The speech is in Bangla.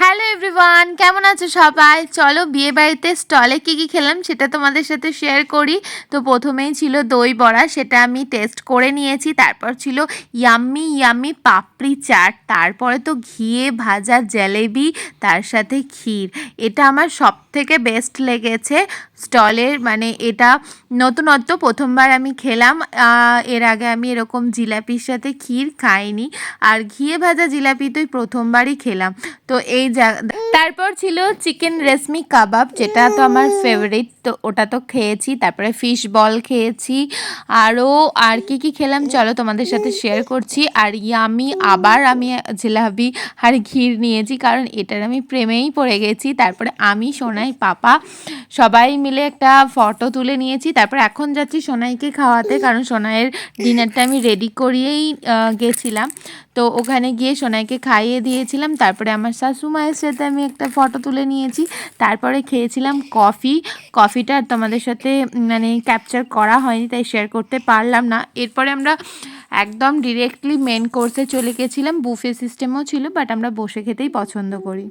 হ্যালো এভরিওয়ান, কেমন আছো সবাই? চলো বিয়ে বাড়িতে স্টলে কী খেলাম সেটা তোমাদের সাথে শেয়ার করি। তো প্রথমেই ছিল দই বড়া, সেটা আমি টেস্ট করে নিয়েছি। তারপর ছিল ইয়াম্মি ইয়াম্মি পাপড়ি চাট, তারপরে তো ঘিয়ে ভাজা জলেবি, তার সাথে ক্ষীর। এটা আমার সব থেকে বেস্ট লেগেছে স্টলের, মানে এটা নতুনত্ব, প্রথমবার আমি খেলাম। এর আগে আমি এরকম জিলাপির সাথে ক্ষীর খাইনি, আর ঘিয়ে ভাজা জিলাপি তো প্রথমবারই খেলাম। তো তারপর ছিল চিকেন রেশমি কাবাব, যেটা তো আমার ফেভারিট, তো ওটা তো খেয়েছি। তারপরে ফিশ বল খেয়েছি, আর কি খেলাম চলো তোমাদের সাথে শেয়ার করছি। আর আবার আমি জিলাপি আর ঘির নিয়েছি, কারণ এটার আমি প্রেমেই পড়ে গেছি। তারপরে আমি, সোনাই, পাপা সবাই মিলে একটা ফটো তুলে নিয়েছি। তারপর এখন যাচ্ছি সোনাইকে খাওয়াতে, কারণ সোনাইয়ের ডিনারটা আমি রেডি করিয়েই গেছিলাম। তো ওখানে গিয়ে সোনাইকে খাইয়ে দিয়েছিলাম। তারপরে আমার শাশুমায়ের সাথে আমি একটা ফটো তুলে নিয়েছি। তারপরে খেয়েছিলাম কফিটা তোমাদের সাথে মানে ক্যাপচার করা হয়নি, তাই শেয়ার করতে পারলাম না। এরপরে আমরা একদম ডিরেক্টলি মেন কোর্সে চলে গেছিলাম। বুফে সিস্টেমও ছিল, বাট আমরা বসে খেতেই পছন্দ করি।